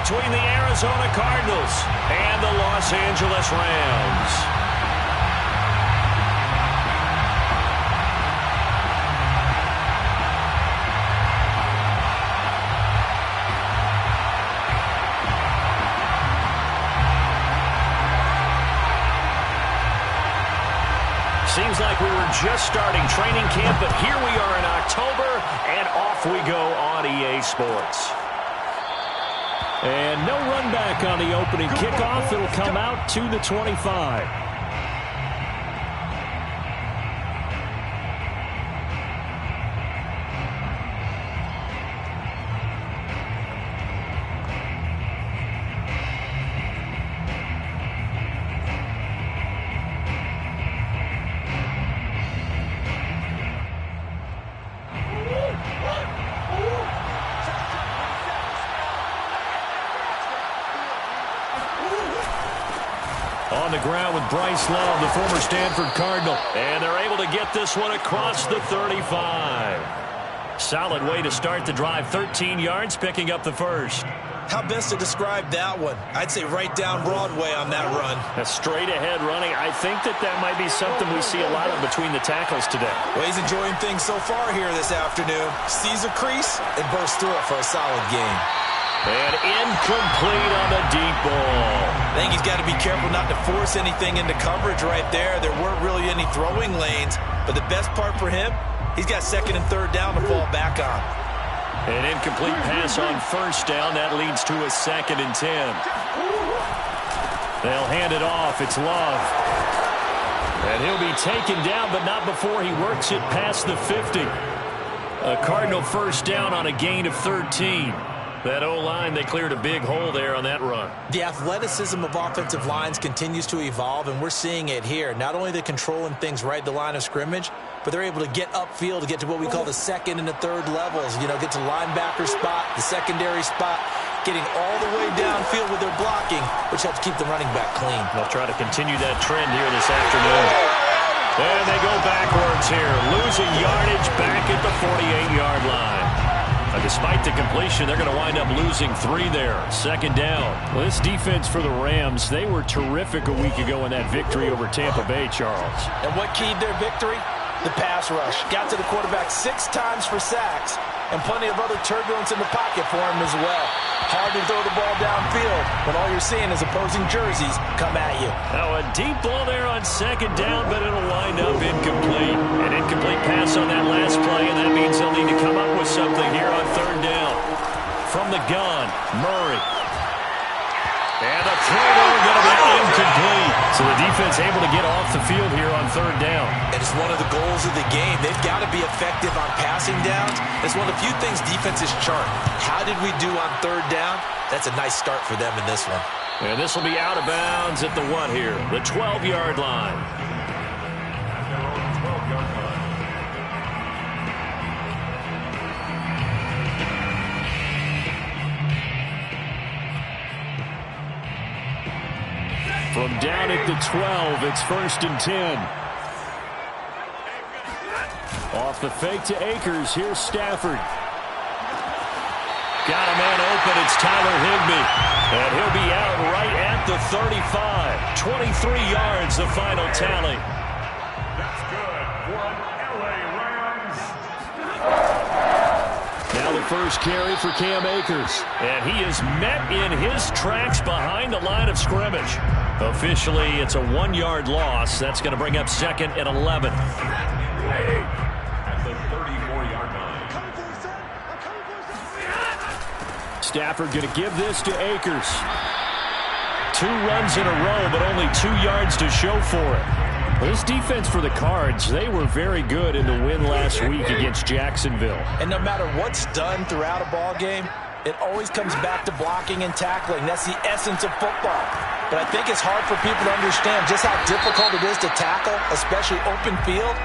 between the Arizona Cardinals and the Los Angeles Rams. Seems like we were just starting training camp, but here we are in October, and off we go on EA Sports. And no run back on the opening kickoff. It'll come out to the 25. On the ground with Bryce Love, the former Stanford Cardinal. And they're able to get this one across the 35. Solid way to start the drive. 13 yards, picking up the first. How best to describe that one? I'd say right down Broadway on that run. A straight-ahead running. I think that might be something we see a lot of between the tackles today. Well, he's enjoying things so far here this afternoon. Sees a crease and bursts through it for a solid gain. And incomplete on the deep ball. I think he's got to be careful not to force anything into coverage right there. There weren't really any throwing lanes, but the best part for him, he's got second and third down to fall back on. An incomplete pass on first down. That leads to a 2nd and 10. They'll hand it off. It's Love. And he'll be taken down, but not before he works it past the 50. A Cardinal first down on a gain of 13. That O-line, they cleared a big hole there on that run. The athleticism of offensive lines continues to evolve, and we're seeing it here. Not only they're controlling things right at the line of scrimmage, but they're able to get upfield to get to what we call the second and the third levels. You know, get to linebacker spot, the secondary spot, getting all the way downfield with their blocking, which helps keep the running back clean. They'll try to continue that trend here this afternoon. And they go backwards here, losing yardage back at the 48-yard line. Despite the completion, they're going to wind up losing 3 there. 2nd down. Well, this defense for the Rams, they were terrific a week ago in that victory over Tampa Bay, Charles. And what keyed their victory? The pass rush. Got to the quarterback 6 times for sacks, and plenty of other turbulence in the pocket for him as well. Hard to throw the ball downfield when all you're seeing is opposing jerseys come at you. Now a deep ball there on 2nd down, but it'll wind up incomplete. An incomplete pass on that last play, and that means they'll need to come up with something here on 3rd down. From the gun, Murray. And the throw going to be incomplete. So the defense able to get off the field here on 3rd down. And it's one of the goals of the game. They've got to be effective on passing downs. It's one of the few things defenses chart. How did we do on 3rd down? That's a nice start for them in this one. And this will be out of bounds at the what here? The 12-yard line. From down at the 12, it's 1st and 10. Off the fake to Akers. Here's Stafford. Got a man open. It's Tyler Higbee. And he'll be out right at the 35. 23 yards, the final tally. That's good for LA Rams. Now the first carry for Cam Akers. And he is met in his tracks behind the line of scrimmage. Officially, it's a 1-yard loss. That's going to bring up 2nd and 11. At the 34-yard line. Stafford going to give this to Akers. 2 runs in a row, but only 2 yards to show for it. Well, this defense for the Cards, they were very good in the win last week against Jacksonville. And no matter what's done throughout a ball game, it always comes back to blocking and tackling. That's the essence of football. But I think it's hard for people to understand just how difficult it is to tackle, especially open field.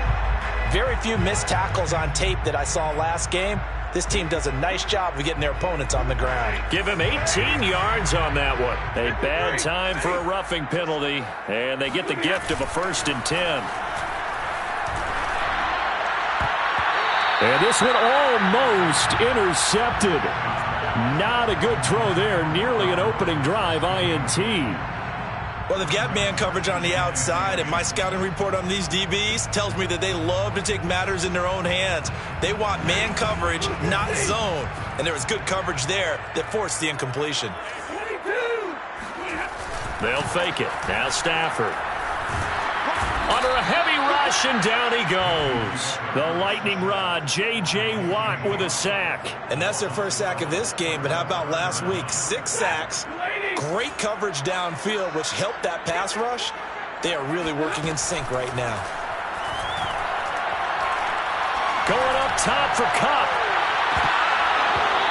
Very few missed tackles on tape that I saw last game. This team does a nice job of getting their opponents on the ground. Give him 18 yards on that one. A bad time for a roughing penalty, and they get the gift of a 1st and 10. And this one almost intercepted. Not a good throw there. Nearly an opening drive INT. Well, they've got man coverage on the outside, and my scouting report on these DBs tells me that they love to take matters in their own hands. They want man coverage, not zone. And there was good coverage there that forced the incompletion. They'll fake it. Now Stafford. Under a heavy rush, and down he goes. The lightning rod, J.J. Watt with a sack. And that's their first sack of this game, but how about last week? 6 sacks, great coverage downfield, which helped that pass rush. They are really working in sync right now. Going up top for Kupp.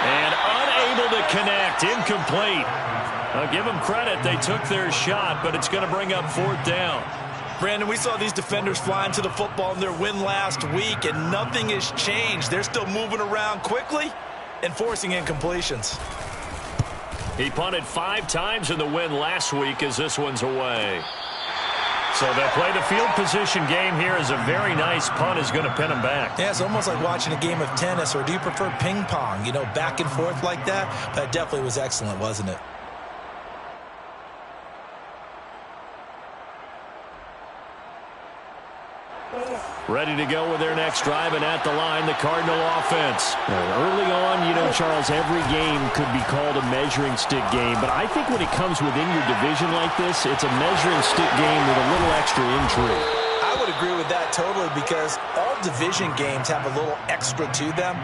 And unable to connect, incomplete. I'll give them credit. They took their shot, but it's going to bring up 4th down. Brandon, we saw these defenders flying to the football in their win last week, and nothing has changed. They're still moving around quickly and forcing incompletions. He punted 5 times in the win last week as this one's away. So they'll play the field position game here as a very nice punt is going to pin them back. Yeah, it's almost like watching a game of tennis, or do you prefer ping pong? You know, back and forth like that? That definitely was excellent, wasn't it? Ready to go with their next drive, and at the line, the Cardinal offense. Early on, you know, Charles, every game could be called a measuring stick game, but I think when it comes within your division like this, it's a measuring stick game with a little extra intrigue. I would agree with that totally, because all division games have a little extra to them.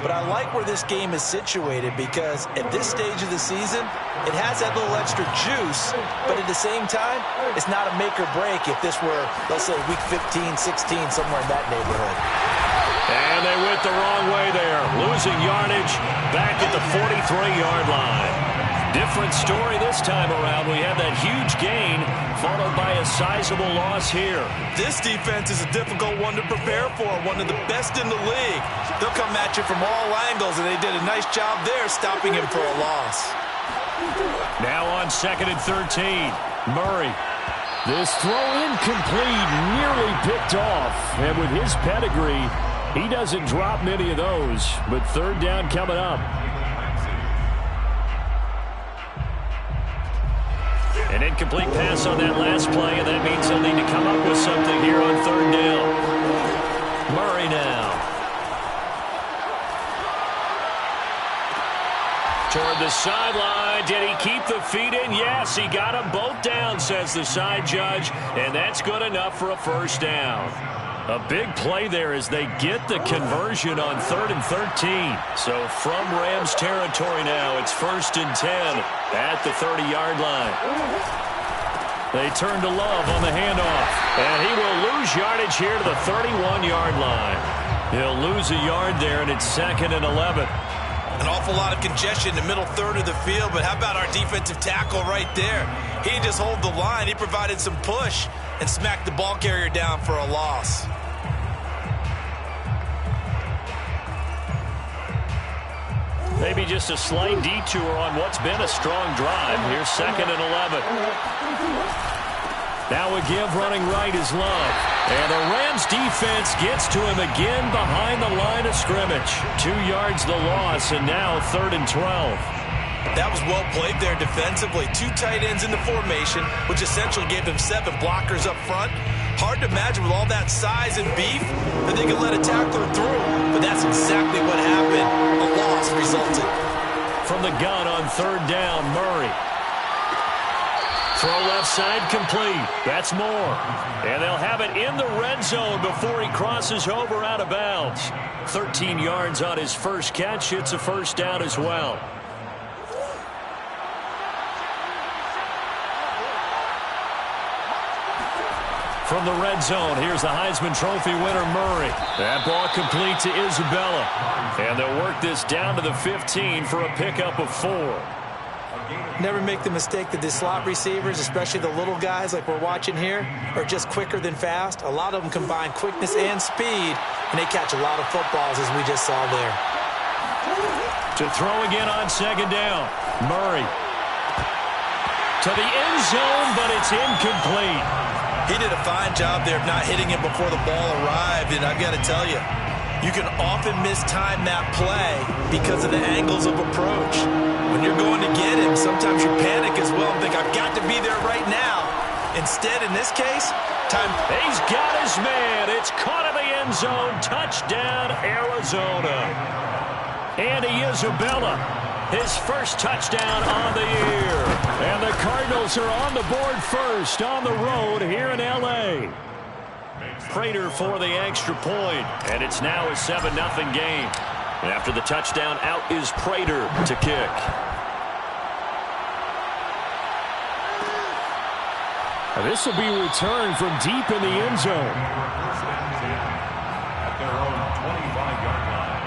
But I like where this game is situated, because at this stage of the season, it has that little extra juice, but at the same time, it's not a make or break if this were, let's say, week 15, 16, somewhere in that neighborhood. And they went the wrong way there, losing yardage back at the 43-yard line. Different story this time around. We have that huge gain followed by a sizable loss here. This defense is a difficult one to prepare for, one of the best in the league. They'll come at you from all angles, and they did a nice job there stopping him for a loss. Now on 2nd and 13, Murray. This throw incomplete, nearly picked off. And with his pedigree, he doesn't drop many of those. But 3rd down coming up. An incomplete pass on that last play, and that means they'll need to come up with something here on 3rd down. Murray now. Toward the sideline. Did he keep the feet in? Yes, he got them both down, says the side judge, and that's good enough for a 1st down. A big play there as they get the conversion on 3rd and 13. So from Rams territory now, it's 1st and 10 at the 30-yard line. They turn to Love on the handoff, and he will lose yardage here to the 31-yard line. He'll lose a yard there, and it's 2nd and 11. An awful lot of congestion in the middle third of the field, but how about our defensive tackle right there? He didn't just hold the line. He provided some push and smacked the ball carrier down for a loss. Maybe just a slight detour on what's been a strong drive. Here's 2nd and 11. Now a give running right is Love. And the Rams defense gets to him again behind the line of scrimmage. 2 yards the loss, and now 3rd and 12. That was well played there defensively. 2 tight ends in the formation, which essentially gave them 7 blockers up front. Hard to imagine with all that size and beef that they could let a tackler through. But that's exactly what happened. A loss resulted. From the gun on 3rd down, Murray. Throw left side complete. That's more. And they'll have it in the red zone before he crosses over out of bounds. 13 yards on his first catch. It's a 1st down as well. From the red zone, here's the Heisman Trophy winner, Murray. That ball complete to Isabella. And they'll work this down to the 15 for a pickup of 4. Never make the mistake that the slot receivers, especially the little guys like we're watching here, are just quicker than fast. A lot of them combine quickness and speed, and they catch a lot of footballs, as we just saw there. To throw again on 2nd down, Murray. To the end zone, but it's incomplete. He did a fine job there of not hitting him before the ball arrived, and I've got to tell you, You can often mistime that play because of the angles of approach. When you're going to get him, sometimes you panic as well and think, I've got to be there right now. Instead, in this case, time. He's got his man. It's caught in the end zone. Touchdown, Arizona. Andy Isabella, his first touchdown on the year. And the Cardinals are on the board first on the road here in L.A. Prater for the extra point, and it's now a 7-0 game. After the touchdown, out is Prater to kick. This will be returned from deep in the end zone. At their own 25-yard line.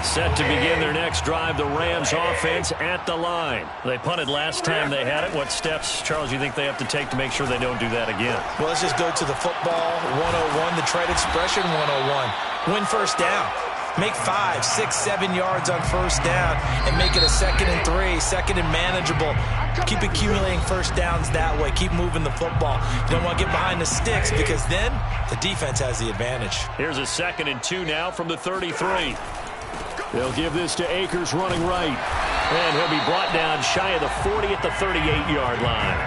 Set to begin their next drive, the Rams offense at the line. They punted last time they had it. What steps, Charles, you think they have to take to make sure they don't do that again? Well, let's just go to the football 101, the trade expression 101. Win first down. Make 5, 6, 7 yards on first down and make it a 2nd and 3, second and manageable. Keep accumulating first downs that way. Keep moving the football. You don't want to get behind the sticks because then the defense has the advantage. Here's a 2nd and 2 now from the 33. They'll give this to Akers running right. And he'll be brought down shy of the 40 at the 38-yard line.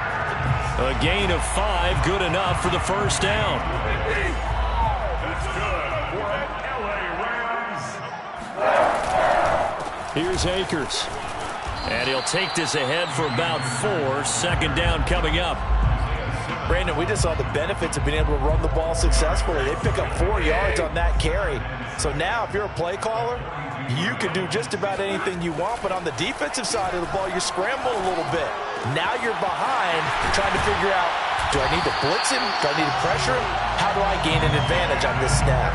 A gain of 5, good enough for the first down. That's good for an LA Rams. Here's Akers. And he'll take this ahead for about 4. Second down coming up. Brandon, we just saw the benefits of being able to run the ball successfully. They pick up 4 yards on that carry. So now if you're a play caller, you can do just about anything you want. But on the defensive side of the ball, you're scrambling a little bit. Now you're behind trying to figure out, do I need to blitz him? Do I need to pressure him? How do I gain an advantage on this snap?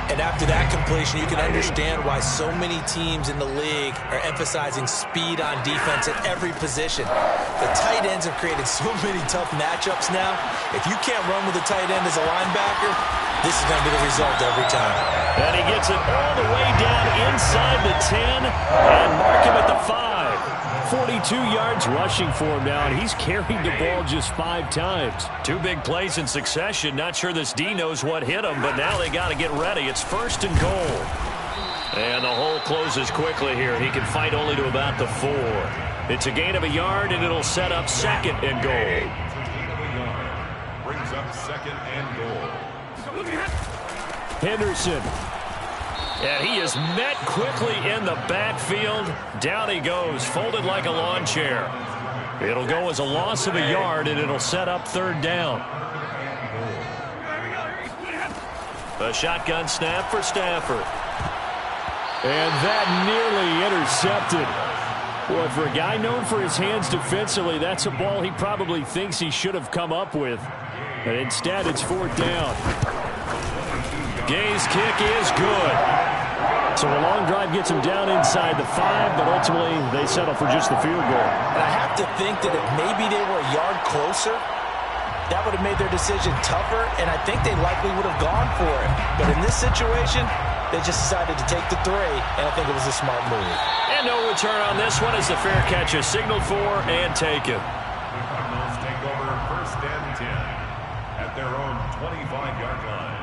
And after that completion, you can understand why so many teams in the league are emphasizing speed on defense at every position. The tight ends have created so many tough matchups now. If you can't run with a tight end as a linebacker, this is going to be the result every time. And he gets it all the way down inside the 10 and mark him at the 5. 42 yards rushing for him now, and he's carried the ball just 5 times. 2 big plays in succession. Not sure this D knows what hit him, but now they got to get ready. It's 1st and goal. And the hole closes quickly here. He can fight only to about the 4. It's a gain of a yard, and it'll set up 2nd and goal. Brings up 2nd and goal. Henderson. And he is met quickly in the backfield. Down he goes, folded like a lawn chair. It'll go as a loss of a yard, and it'll set up 3rd down. A shotgun snap for Stafford. And that nearly intercepted. Boy, for a guy known for his hands defensively, that's a ball he probably thinks he should have come up with. But instead, it's 4th down. Gay's kick is good. So a long drive gets him down inside the 5, but ultimately they settle for just the field goal. And I have to think that if maybe they were a yard closer, that would have made their decision tougher, and I think they likely would have gone for it. But in this situation, they just decided to take the 3, and I think it was a smart move. And no return on this one as the fair catch is signaled for and taken. Cardinals take over 1st and 10 at their own 25-yard line.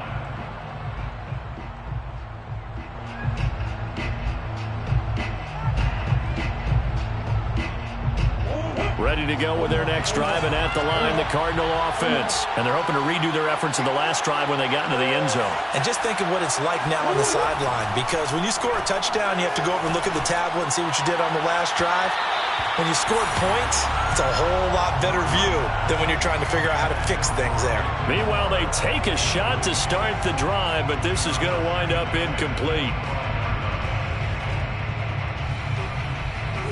Ready to go with their next drive, and at the line, the Cardinal offense. And they're hoping to redo their efforts in the last drive when they got into the end zone. And just think of what it's like now on the sideline, because when you score a touchdown, you have to go over and look at the tablet and see what you did on the last drive. When you scored points, it's a whole lot better view than when you're trying to figure out how to fix things there. Meanwhile, they take a shot to start the drive, but this is going to wind up incomplete.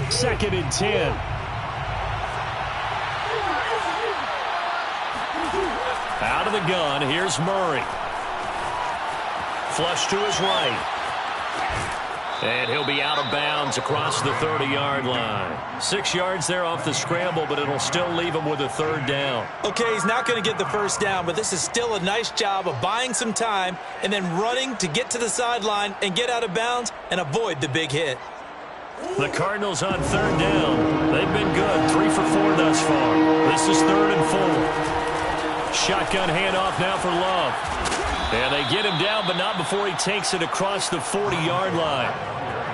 2nd and 10. Out of the gun, here's Murray. Flush to his right. And he'll be out of bounds across the 30-yard line. 6 yards there off the scramble, but it'll still leave him with a 3rd down. Okay, he's not going to get the first down, but this is still a nice job of buying some time and then running to get to the sideline and get out of bounds and avoid the big hit. The Cardinals on 3rd down. They've been good, 3 for 4 thus far. This is 3rd and 4. Shotgun handoff now for Love. And they get him down, but not before he takes it across the 40-yard line.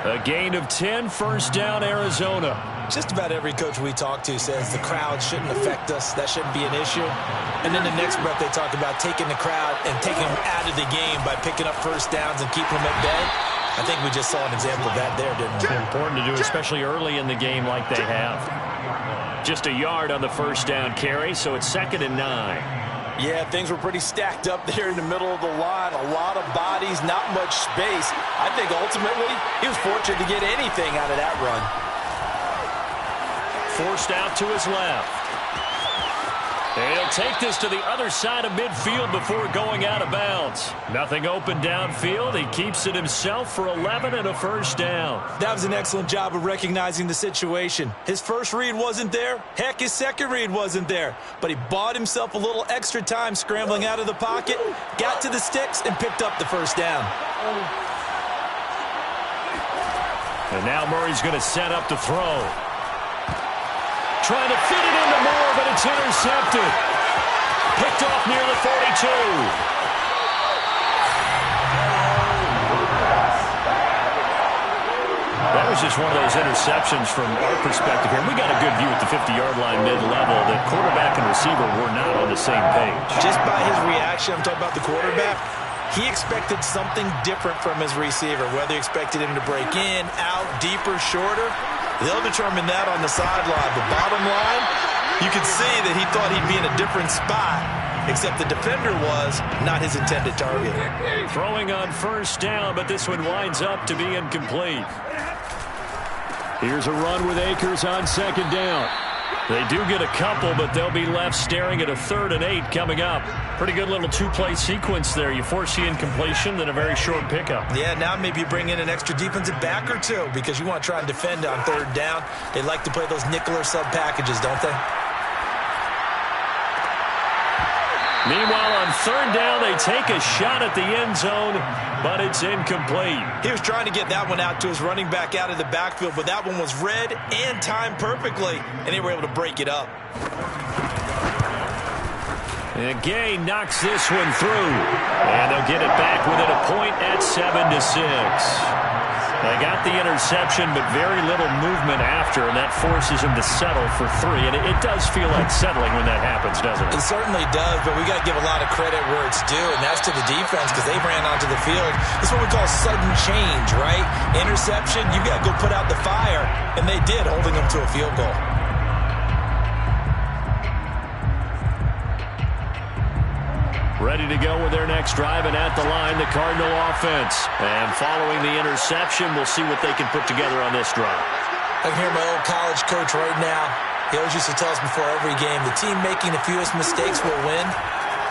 A gain of 10, first down, Arizona. Just about every coach we talk to says the crowd shouldn't affect us. That shouldn't be an issue. And then the next breath they talk about taking the crowd and taking them out of the game by picking up first downs and keeping them at bay. I think we just saw an example of that there, didn't we? It's important to do, especially early in the game like they have. Just a yard on the first down carry, so it's 2nd and 9. Yeah, things were pretty stacked up there in the middle of the line. A lot of bodies, not much space. I think ultimately he was fortunate to get anything out of that run. Forced out to his left. And he'll take this to the other side of midfield before going out of bounds. Nothing open downfield. He keeps it himself for 11 and a first down. That was an excellent job of recognizing the situation. His first read wasn't there. Heck, his second read wasn't there. But he bought himself a little extra time scrambling out of the pocket, got to the sticks, and picked up the first down. And now Murray's going to set up to throw. Trying to fit it into Moore, but it's intercepted. Picked off near the 42. That was just one of those interceptions from our perspective here. We got a good view at the 50-yard line mid-level. The quarterback and receiver were not on the same page. Just by his reaction, I'm talking about the quarterback, he expected something different from his receiver, whether he expected him to break in, out, deeper, shorter. They'll determine that on the sideline. The bottom line, you could see that he thought he'd be in a different spot, except the defender was not his intended target. Throwing on first down, but this one winds up to be incomplete. Here's a run with Akers on 2nd down. They do get a couple, but they'll be left staring at a 3rd and 8 coming up. Pretty good little two-play sequence there. You force the incompletion, then a very short pickup. Yeah, now maybe you bring in an extra defensive back or two because you want to try and defend on 3rd down. They like to play those nickel or sub packages, don't they? Meanwhile, on 3rd down, they take a shot at the end zone, but it's incomplete. He was trying to get that one out to his running back out of the backfield, but that one was read and timed perfectly, and they were able to break it up. And Gay knocks this one through, and they'll get it back within a point at 7-6. They got the interception, but very little movement after, and that forces him to settle for 3. And it does feel like settling when that happens, doesn't it? It certainly does, but we got to give a lot of credit where it's due, and that's to the defense because they ran onto the field. It's what we call sudden change, right? Interception, you got to go put out the fire, and they did, holding them to a field goal. Ready to go with their next drive, and at the line, the Cardinal offense. And following the interception, we'll see what they can put together on this drive. I can hear my old college coach right now. He always used to tell us before every game, the team making the fewest mistakes will win.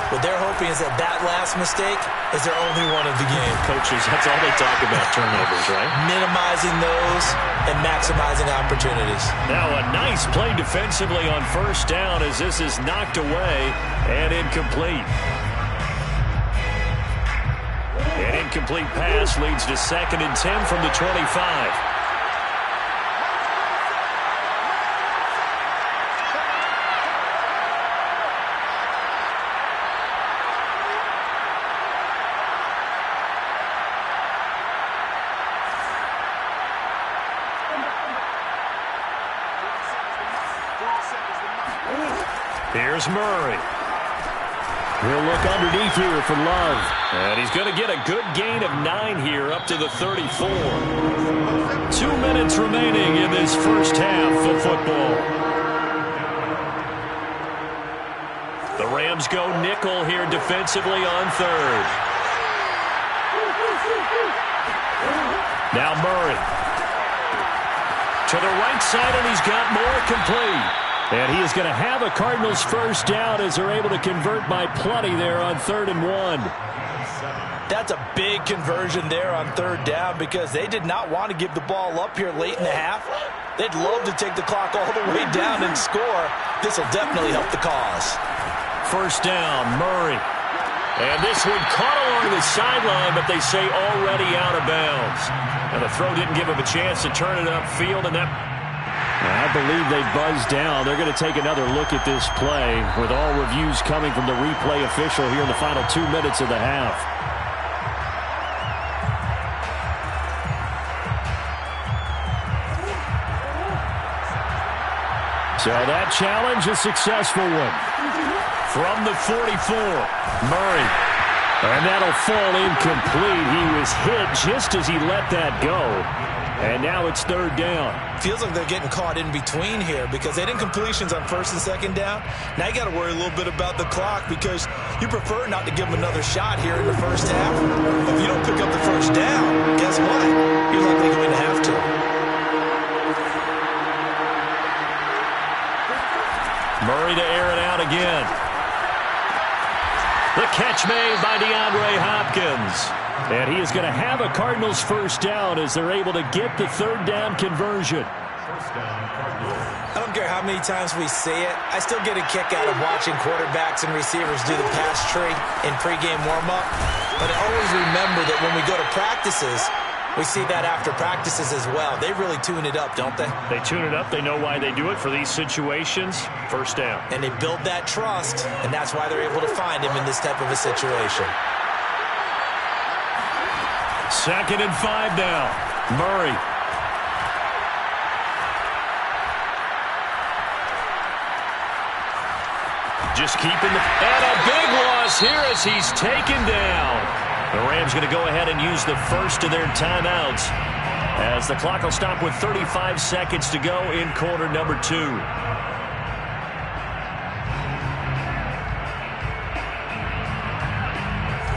What they're hoping is that last mistake is their only one of the game. Coaches, that's all they talk about, turnovers, right? Minimizing those and maximizing opportunities. Now a nice play defensively on first down as this is knocked away and incomplete. An incomplete pass leads to 2nd and 10 from the 25. Here's Murray. He'll look underneath here for Love. And he's going to get a good gain of 9 here up to the 34. 2 minutes remaining in this first half of football. The Rams go nickel here defensively on 3rd. Now Murray. To the right side, and he's got more complete. And he is going to have a Cardinals first down as they're able to convert by plenty there on 3rd and 1. That's a big conversion there on 3rd down because they did not want to give the ball up here late in the half. They'd love to take the clock all the way down and score. This will definitely help the cause. First down, Murray. And this one caught along the sideline, but they say already out of bounds. And the throw didn't give him a chance to turn it upfield, and that I believe they buzzed down. They're going to take another look at this play with all reviews coming from the replay official here in the final 2 minutes of the half. So that challenge, a successful one. From the 44, Murray. And that'll fall incomplete. He was hit just as he let that go. And now it's third down. Feels like they're getting caught in between here because they didn't completions on first and second down. Now you got to worry a little bit about the clock because you prefer not to give them another shot here in the first half. If you don't pick up the first down, guess what? You're likely going to have to. Murray to air it out again. The catch made by DeAndre Hopkins. And he is going to have a Cardinals first down as they're able to get the third down conversion. I don't care how many times we see it. I still get a kick out of watching quarterbacks and receivers do the pass tree in pregame warm-up. But I always remember that when we go to practices, we see that after practices as well. They really tune it up, don't they? They tune it up. They know why they do it for these situations. First down. And they build that trust, and that's why they're able to find him in this type of a situation. 2nd and 5 now. Murray. Just keeping the... And a big loss here as he's taken down. The Rams going to go ahead and use the first of their timeouts as the clock will stop with 35 seconds to go in quarter number 2.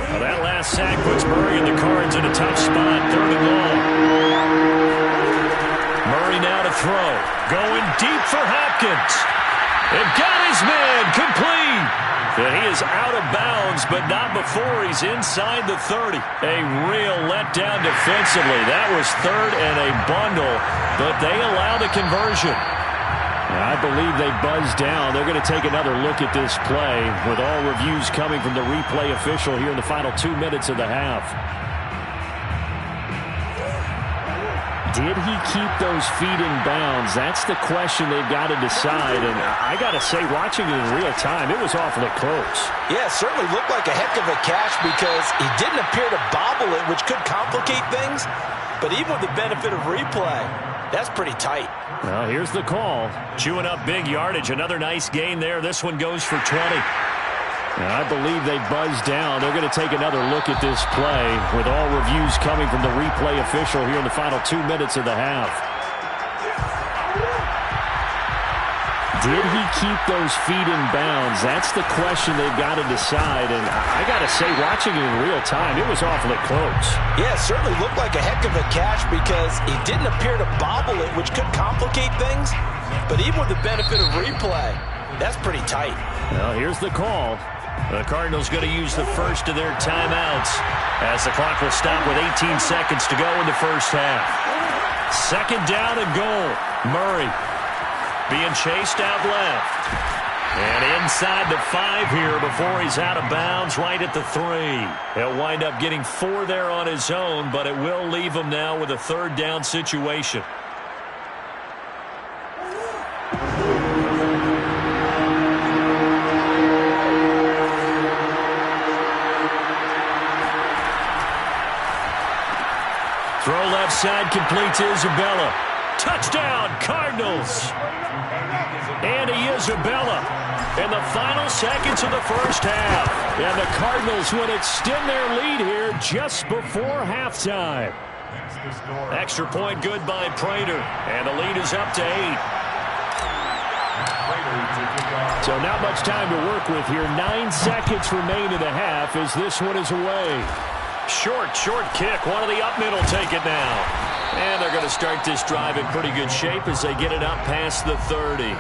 Well, that last sack puts Murray and the Cards in a tough spot. 3rd and long. Murray now to throw. Going deep for Hopkins. It got his man complete. And he is out of bounds, but not before he's inside the 30. A real letdown defensively. That was 3rd and a bundle, but they allow the conversion. I believe they buzzed down. They're going to take another look at this play with all reviews coming from the replay official here in the final 2 minutes of the half. Did he keep those feet in bounds? That's the question they've got to decide. And I got to say, watching it in real time, it was awfully close. Yeah, it certainly looked like a heck of a catch because he didn't appear to bobble it, which could complicate things. But even with the benefit of replay, that's pretty tight. Well, here's the call. Chewing up big yardage. Another nice gain there. This one goes for 20. I believe they buzzed down. They're going to take another look at this play with all reviews coming from the replay official here in the final 2 minutes of the half. Did he keep those feet in bounds? That's the question they've got to decide. And I got to say, watching it in real time, it was awfully close. Yeah, it certainly looked like a heck of a catch because he didn't appear to bobble it, which could complicate things. But even with the benefit of replay, that's pretty tight. Well, here's the call. The Cardinals going to use the first of their timeouts as the clock will stop with 18 seconds to go in the first half. 2nd down and goal. Murray being chased out left. And inside the 5 here before he's out of bounds right at the 3. He'll wind up getting 4 there on his own, but it will leave him now with a 3rd down situation. Throw left side, complete to Isabella. Touchdown, Cardinals. And Isabella in the final seconds of the first half. And the Cardinals would extend their lead here just before halftime. Extra point good by Prater. And the lead is up to 8. So not much time to work with here. 9 seconds remain in the half as this one is away. Short kick. One of the up middle take it now. And they're going to start this drive in pretty good shape as they get it up past the 30.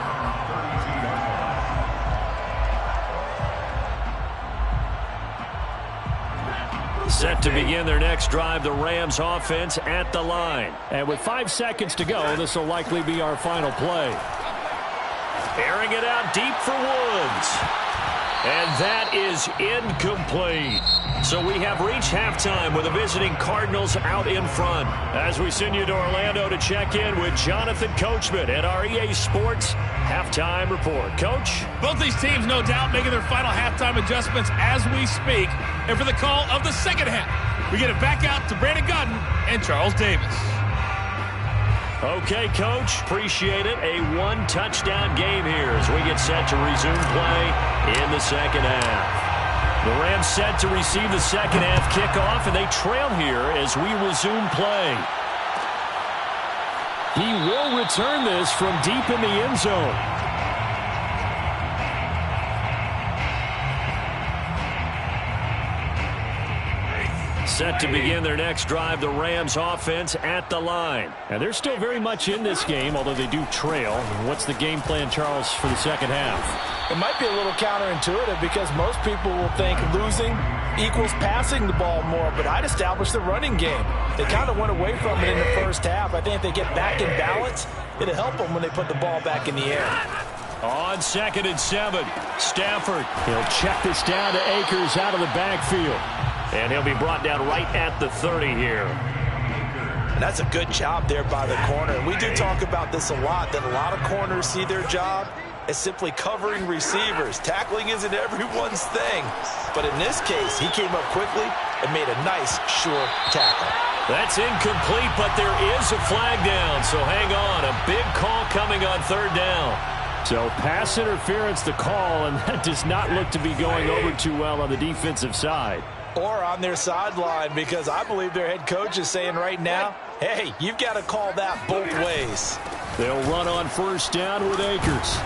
Set to begin their next drive, the Rams offense at the line. And with 5 seconds to go, this will likely be our final play. Airing it out deep for Woods. And that is incomplete. So we have reached halftime with the visiting Cardinals out in front. As we send you to Orlando to check in with Jonathan Coachman at our EA Sports Halftime Report. Coach? Both these teams, no doubt, making their final halftime adjustments as we speak. And for the call of the second half, we get it back out to Brandon Godden and Charles Davis. Okay, Coach. Appreciate it. A one-touchdown game here as we get set to resume play in the second half. The Rams set to receive the second half kickoff, and they trail here as we resume play. He will return this from deep in the end zone. Set to begin their next drive, the Rams offense at the line. And they're still very much in this game, although they do trail. What's the game plan, Charles, for the second half? It might be a little counterintuitive because most people will think losing equals passing the ball more, but I'd establish the running game. They kind of went away from it in the first half. I think if they get back in balance, it'll help them when they put the ball back in the air. On 2nd and 7, Stafford. He'll check this down to Akers out of the backfield. And he'll be brought down right at the 30 here. And that's a good job there by the corner. And we do talk about this a lot, that a lot of corners see their job as simply covering receivers. Tackling isn't everyone's thing. But in this case, he came up quickly and made a nice, sure tackle. That's incomplete, but there is a flag down. So hang on. A big call coming on 3rd down. So pass interference the call, and that does not look to be going over too well on the defensive side. Or on their sideline, because I believe their head coach is saying right now, hey, you've got to call that both ways. They'll run on 1st down with Akers.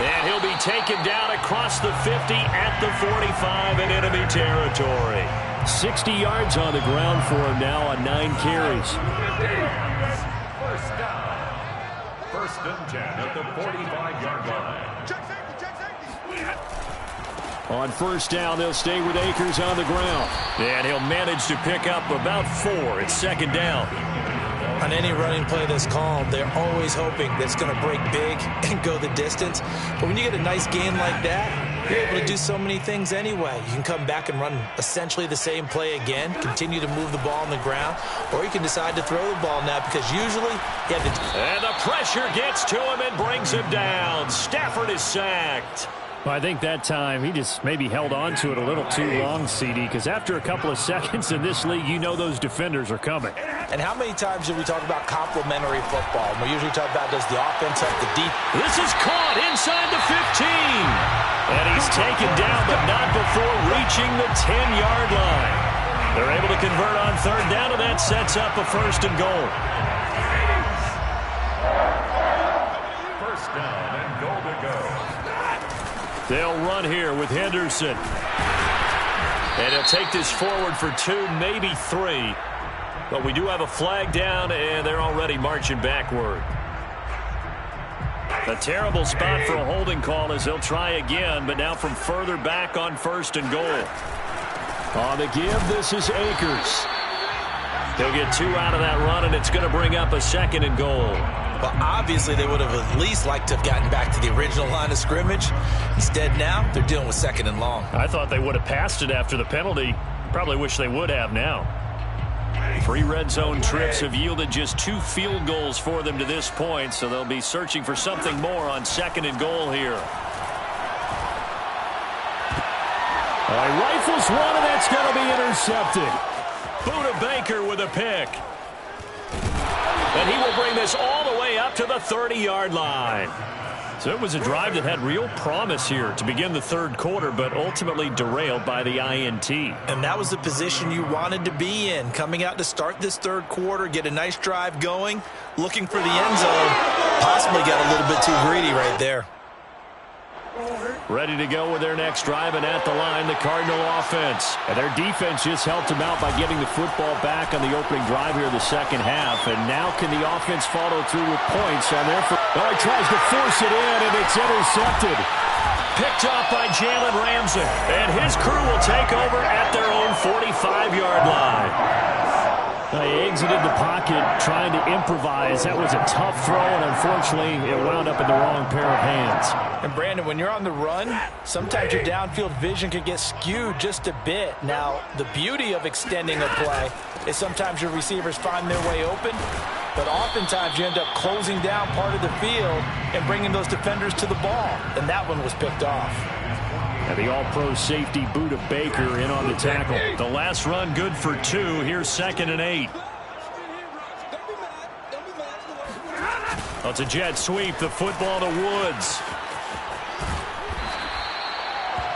And he'll be taken down across the 50 at the 45 in enemy territory. 60 yards on the ground for him now on 9 carries. 1st down. 1st and 10 at the 45-yard line. On 1st down, they'll stay with Akers on the ground. And he'll manage to pick up about 4. It's 2nd down. On any running play that's called, they're always hoping that it's going to break big and go the distance. But when you get a nice gain like that, you're able to do so many things anyway. You can come back and run essentially the same play again, continue to move the ball on the ground, or you can decide to throw the ball now because usually you have to... And the pressure gets to him and brings him down. Stafford is sacked. Well, I think that time he just maybe held on to it a little too long, CD, because after a couple of seconds in this league, you know those defenders are coming. And how many times do we talk about complementary football? We usually talk about does the offense help the deep. This is caught inside the 15. And he's taken down, but not before reaching the 10-yard line. They're able to convert on 3rd down, and that sets up a 1st and goal. 1st down and goal to go. They'll run here with Henderson. And he'll take this forward for 2, maybe 3. But we do have a flag down, and they're already marching backward. A terrible spot for a holding call as they'll try again, but now from further back on 1st and goal. On the give, this is Akers. They'll get 2 out of that run, and it's going to bring up a 2nd and goal. Well, obviously, they would have at least liked to have gotten back to the original line of scrimmage. Instead, now, they're dealing with 2nd and long. I thought they would have passed it after the penalty. Probably wish they would have now. 3 red zone trips have yielded just 2 field goals for them to this point, so they'll be searching for something more on 2nd and goal here. Rifles one, and that's going to be intercepted. Buda Baker with a pick. And he will bring this all the way up to the 30-yard line. So it was a drive that had real promise here to begin the 3rd quarter, but ultimately derailed by the INT. And that was the position you wanted to be in, coming out to start this 3rd quarter, get a nice drive going, looking for the end zone. Possibly got a little bit too greedy right there. Ready to go with their next drive, and at the line, the Cardinal offense. And their defense just helped them out by getting the football back on the opening drive here in the second half. And now can the offense follow through with points on their... Oh, he tries to force it in, and it's intercepted. Picked off by Jalen Ramsey. And his crew will take over at their own 45-yard line. He exited the pocket trying to improvise. That was a tough throw, and unfortunately, it wound up in the wrong pair of hands. And, Brandon, when you're on the run, sometimes your downfield vision can get skewed just a bit. Now, the beauty of extending a play is sometimes your receivers find their way open, but oftentimes you end up closing down part of the field and bringing those defenders to the ball, and that one was picked off. And the all-pro safety Buda Baker in on the tackle. The last run good for 2. Here's 2nd and 8. It's a jet sweep. The football to Woods.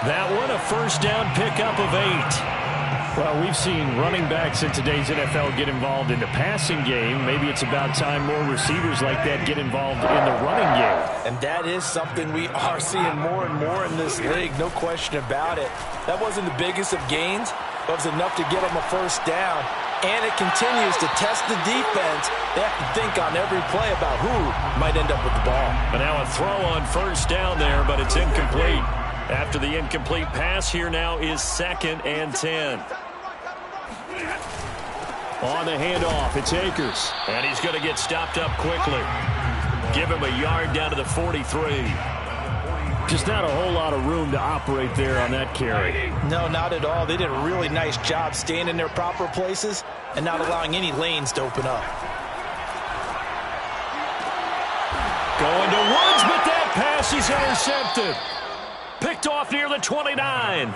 That one a first down pickup of 8. Well, we've seen running backs in today's NFL get involved in the passing game. Maybe it's about time more receivers like that get involved in the running game. And that is something we are seeing more and more in this league, no question about it. That wasn't the biggest of gains, but it was enough to get them a first down. And it continues to test the defense. They have to think on every play about who might end up with the ball. But now a throw on first down there, but it's incomplete. After the incomplete pass, here now is 2nd and 10. On the handoff, it's Akers. And he's going to get stopped up quickly. Give him a yard down to the 43. Just not a whole lot of room to operate there on that carry. No, not at all. They did a really nice job staying in their proper places and not allowing any lanes to open up. Going to Woods, but that pass is intercepted. Picked off near the 29.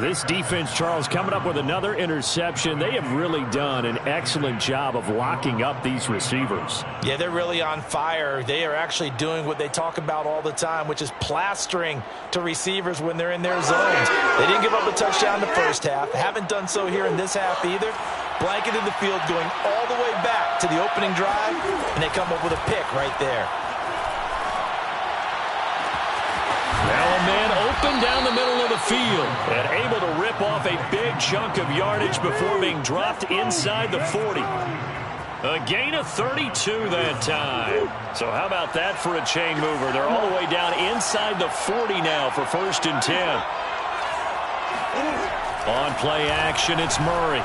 This defense, Charles, coming up with another interception. They have really done an excellent job of locking up these receivers. Yeah, they're really on fire. They are actually doing what they talk about all the time, which is plastering to receivers when they're in their zones. They didn't give up a touchdown in the first half. Haven't done so here in this half either. Blanketed the field going all the way back to the opening drive, and they come up with a pick right there. Now a man open down the middle of the field and able to rip off a big chunk of yardage before being dropped inside the 40. A gain of 32 that time. So how about that for a chain mover? They're all the way down inside the 40 now for 1st and 10. On play action, it's Murray.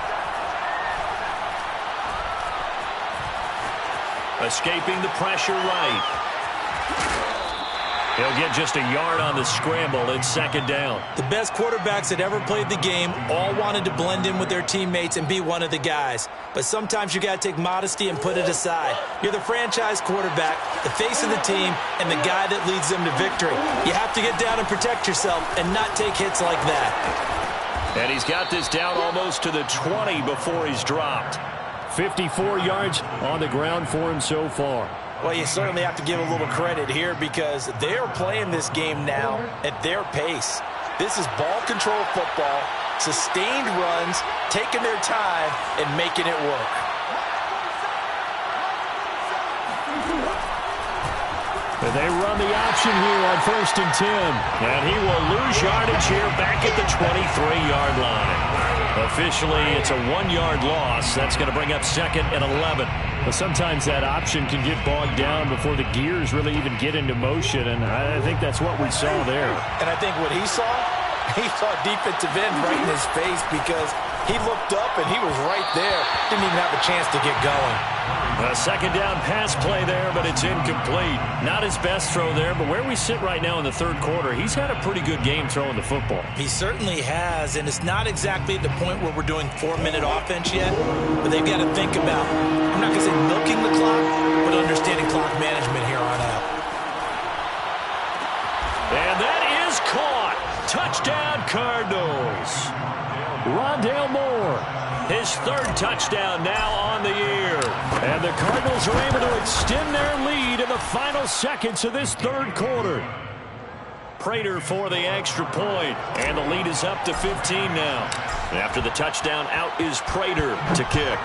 Escaping the pressure right. He'll get just a yard on the scramble. It's 2nd down. The best quarterbacks that ever played the game all wanted to blend in with their teammates and be one of the guys. But sometimes you got to take modesty and put it aside. You're the franchise quarterback, the face of the team, and the guy that leads them to victory. You have to get down and protect yourself and not take hits like that. And he's got this down almost to the 20 before he's dropped. 54 yards on the ground for him so far. Well, you certainly have to give a little credit here because they're playing this game now at their pace. This is ball control football, sustained runs, taking their time, and making it work. And they run the option here on 1st and 10. And he will lose yardage here back at the 23-yard line. Officially, it's a 1-yard loss. That's going to bring up 2nd and 11. But sometimes that option can get bogged down before the gears really even get into motion, and I think that's what we saw there. And I think what he saw defensive end right in his face because he looked up and he was right there. Didn't even have a chance to get going. A 2nd down pass play there, but it's incomplete. Not his best throw there, but where we sit right now in the 3rd quarter, he's had a pretty good game throwing the football. He certainly has, and it's not exactly at the point where we're doing 4-minute offense yet, but they've got to think about, I'm not going to say milking the clock, but understanding clock management here on out. And that is caught. Touchdown, Cardinals. Rondale Moore. His 3rd touchdown now on the year. And the Cardinals are able to extend their lead in the final seconds of this 3rd quarter. Prater for the extra point. And the lead is up to 15 now. After the touchdown, out is Prater to kick.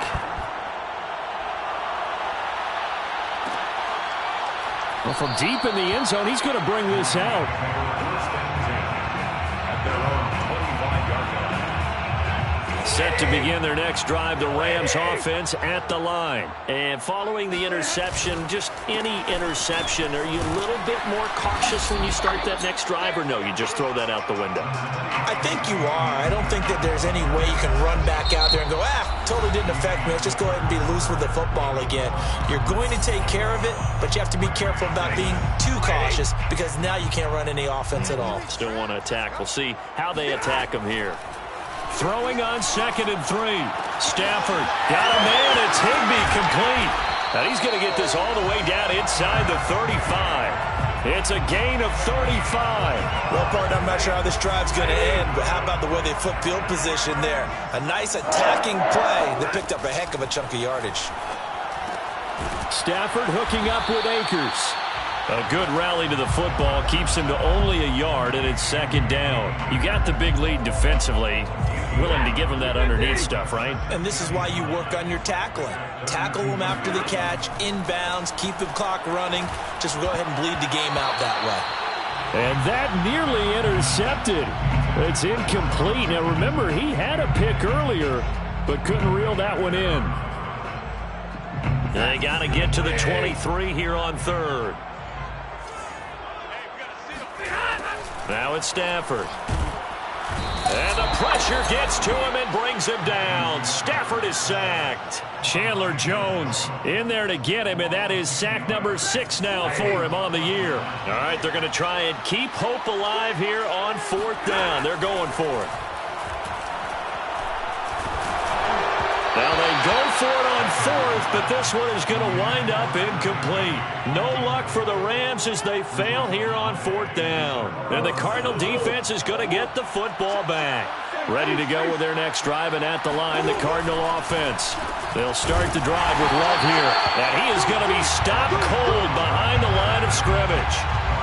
Well, from deep in the end zone, he's going to bring this out. Set to begin their next drive, the Rams offense at the line. And following the interception, just any interception, are you a little bit more cautious when you start that next drive, or no, you just throw that out the window? I think you are. I don't think that there's any way you can run back out there and go, totally didn't affect me. Let's just go ahead and be loose with the football again. You're going to take care of it, but you have to be careful about being too cautious because now you can't run any offense at all. Still want to attack. We'll see how they attack them here. Throwing on 2nd and 3. Stafford got a man. It's Higbee complete. And he's going to get this all the way down inside the 35. It's a gain of 35. Well, partner, I'm not sure how this drive's going to end, but how about the way they flip field position there? A nice attacking play that picked up a heck of a chunk of yardage. Stafford hooking up with Akers. A good rally to the football keeps him to only a yard, and it's 2nd down. You got the big lead defensively. Willing to give him that underneath stuff, right? And this is why you work on your tackling. Tackle them after the catch, inbounds, keep the clock running. Just go ahead and bleed the game out that way. And that nearly intercepted. It's incomplete. Now, remember, he had a pick earlier, but couldn't reel that one in. They got to get to the 23 here on 3rd. Now it's Stafford. And the pressure gets to him and brings him down. Stafford is sacked. Chandler Jones in there to get him, and that is sack number 6 now for him on the year. All right, they're going to try and keep hope alive here on 4th down. They're going for it. Now they go for it on 4th, but this one is going to wind up incomplete. No luck for the Rams as they fail here on 4th down. And the Cardinal defense is going to get the football back. Ready to go with their next drive, and at the line, the Cardinal offense. They'll start the drive with Love here, and he is going to be stopped cold behind the line of scrimmage.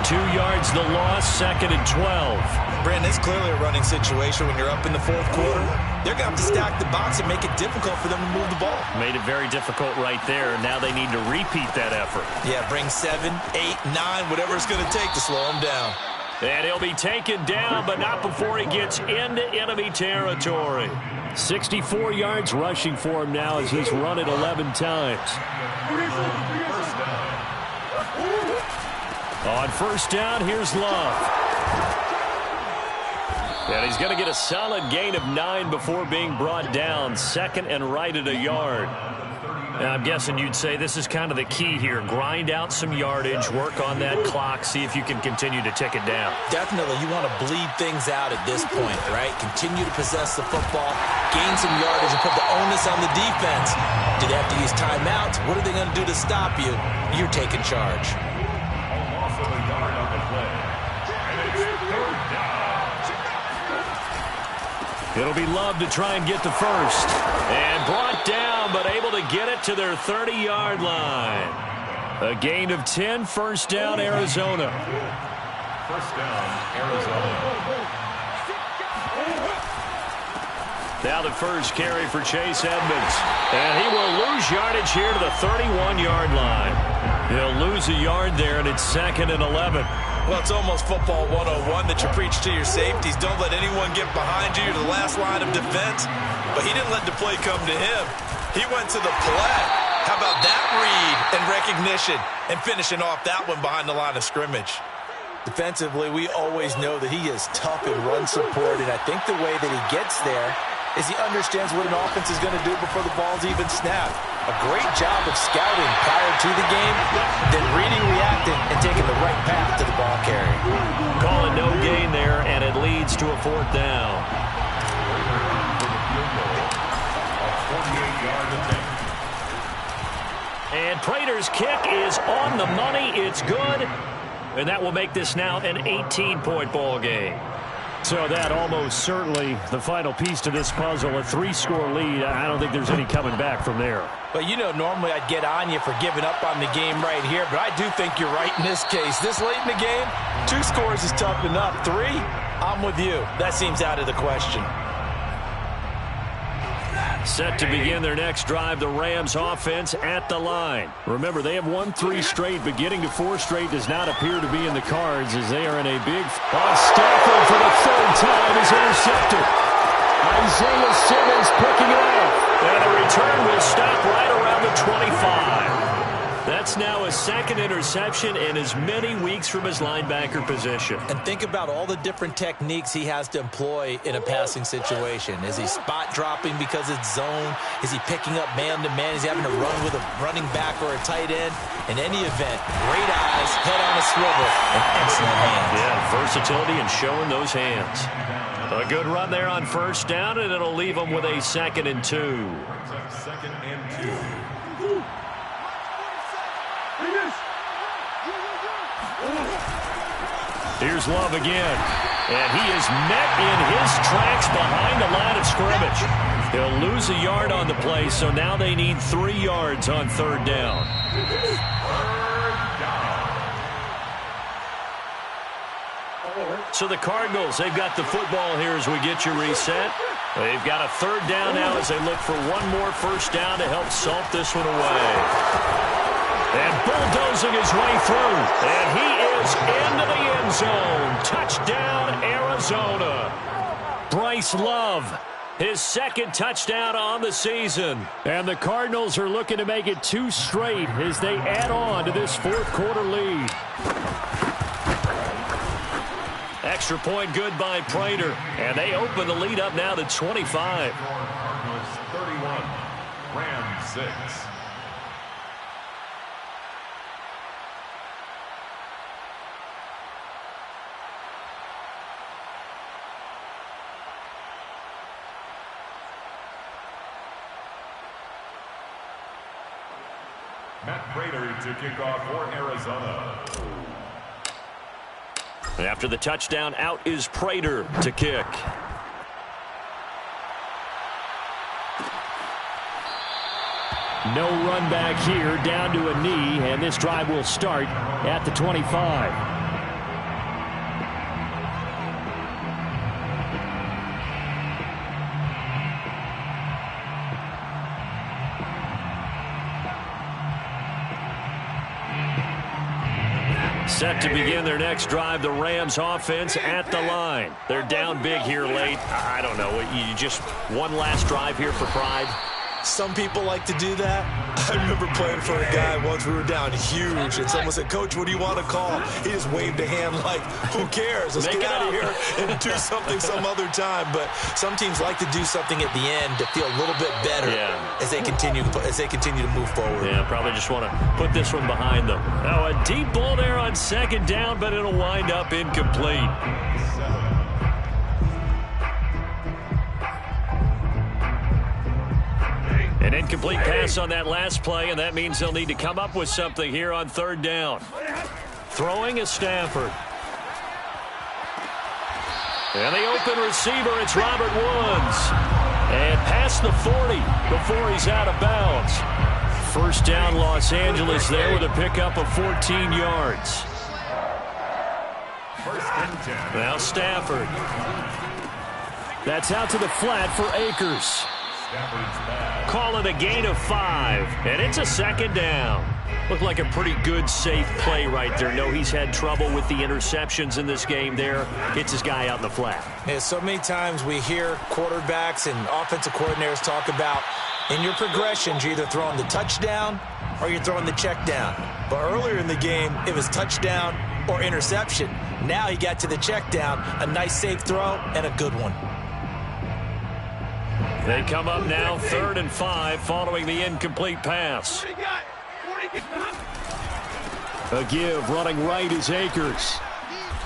2 yards the loss, 2nd and 12. Brandon, it's clearly a running situation when you're up in the 4th quarter. They're going to have to stack the box and make it difficult for them to move the ball. Made it very difficult right there. Now they need to repeat that effort. Yeah, bring 7, 8, 9, whatever it's going to take to slow them down. And he'll be taken down, but not before he gets into enemy territory. 64 yards rushing for him now as he's run it 11 times. On 1st down, here's Love. And he's going to get a solid gain of 9 before being brought down. 2nd and right at a yard. And I'm guessing you'd say this is kind of the key here. Grind out some yardage, work on that clock, see if you can continue to tick it down. Definitely. You want to bleed things out at this point, right? Continue to possess the football, gain some yardage, and put the onus on the defense. Do they have to use timeouts? What are they going to do to stop you? You're taking charge. It'll be Love to try and get the first. And brought down, but able to get it to their 30-yard line. A gain of 10, 1st down, Arizona. 1st down, Arizona. Now the first carry for Chase Edmonds. And he will lose yardage here to the 31-yard line. He'll lose a yard there, and it's 2nd and 11. Well, it's almost football 101 that you preach to your safeties. Don't let anyone get behind you. You're the last line of defense. But he didn't let the play come to him. He went to the play. How about that read and recognition and finishing off that one behind the line of scrimmage? Defensively, we always know that he is tough in run support, and I think the way that he gets there is he understands what an offense is going to do before the ball's even snapped. A great job of scouting prior to the game, then reading, reacting, and taking the right path to the ball carrier. Calling no gain there, and it leads to a 4th down. And Prater's kick is on the money. It's good. And that will make this now an 18-point ball game. So that almost certainly the final piece to this puzzle, a 3-score lead. I don't think there's any coming back from there. But, you know, normally I'd get on you for giving up on the game right here, but I do think you're right in this case. This late in the game, 2 scores is tough enough. 3, I'm with you. That seems out of the question. Set to begin their next drive, the Rams offense at the line. Remember, they have won 3 straight, but getting to 4 straight does not appear to be in the cards as they are in a big... Stafford for the 3rd time is intercepted. Isaiah Simmons picking it up. And the return will stop right around the 25. That's now a second interception in as many weeks from his linebacker position. And think about all the different techniques he has to employ in a passing situation. Is he spot dropping because it's zone? Is he picking up man-to-man? Is he having to run with a running back or a tight end? In any event, great eyes, head on a swivel, and excellent hands. Yeah, versatility and showing those hands. A good run there on first down, and it'll leave them with a 2nd and 2. 2nd and 2. Here's Love again. And he is met in his tracks behind the line of scrimmage. He'll lose a yard on the play, so now they need 3 yards on 3rd down. So the Cardinals, they've got the football here as we get you reset. They've got a 3rd down now as they look for one more first down to help salt this one away. And bulldozing his way through. And he is into the end zone. Touchdown, Arizona. Bryce Love, his 2nd touchdown on the season. And the Cardinals are looking to make it 2 straight as they add on to this 4th quarter lead. Extra point good by Prater. And they open the lead up now to 25. Cardinals 31, Rams 6. Matt Prater to kick off for Arizona. After the touchdown, out is Prater to kick. No run back here, down to a knee, and this drive will start at the 25. Set to begin their next drive, the Rams offense at the line. They're down big here late. I don't know. You just one last drive here for pride. Some people like to do that. I remember playing for a guy once. We were down huge, and someone said, "Coach, what do you want to call?" He just waved a hand like, who cares? Let's get out of here and do something some other time. But some teams like to do something at the end to feel a little bit better as they continue to move forward. Yeah, probably just want to put this one behind them. Now, a deep ball there on 2nd down, but it'll wind up incomplete. An incomplete pass on that last play, and that means they'll need to come up with something here on 3rd down. Throwing is Stafford. And the open receiver, it's Robert Woods. And past the 40 before he's out of bounds. First down, Los Angeles there with a pickup of 14 yards. Now Stafford. That's out to the flat for Akers. Call it a gain of 5, and it's a 2nd down. Looked like a pretty good, safe play right there. No, he's had trouble with the interceptions in this game there. Hits his guy out in the flat. Yeah, so many times we hear quarterbacks and offensive coordinators talk about in your progressions, you're either throwing the touchdown or you're throwing the check down. But earlier in the game, it was touchdown or interception. Now he got to the check down, a nice safe throw, and a good one. They come up now 3rd and 5 following the incomplete pass. A give running right is Akers.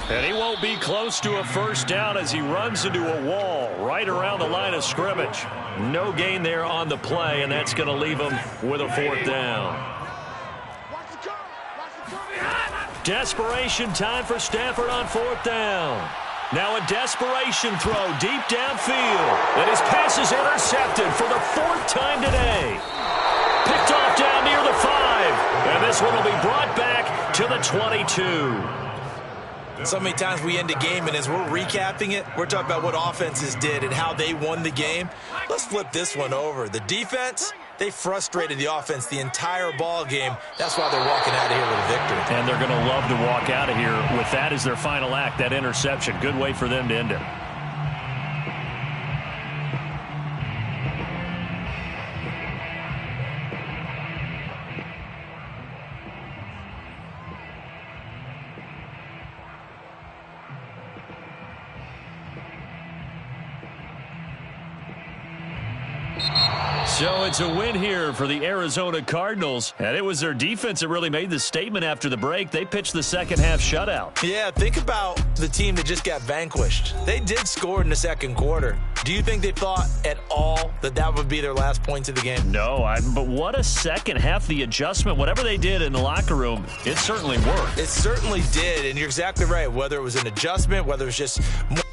And he won't be close to a first down as he runs into a wall right around the line of scrimmage. No gain there on the play, and that's going to leave him with a 4th down. Desperation time for Stafford on 4th down. Now a desperation throw deep downfield. And his pass is intercepted for the 4th time today. Picked off down near the 5. And this one will be brought back to the 22. So many times we end a game, and as we're recapping it, we're talking about what offenses did and how they won the game. Let's flip this one over. The defense, they frustrated the offense the entire ball game. That's why they're walking out of here with a victory. And they're going to love to walk out of here with that as their final act, that interception. Good way for them to end it. So it's a win here for the Arizona Cardinals, and it was their defense that really made the statement after the break. They pitched the second half shutout. Yeah, think about the team that just got vanquished. They did score in the second quarter. Do you think they thought at all that that would be their last points of the game? No, but what a second half. The adjustment, whatever they did in the locker room, it certainly worked. It certainly did, and you're exactly right. Whether it was an adjustment, whether it was just more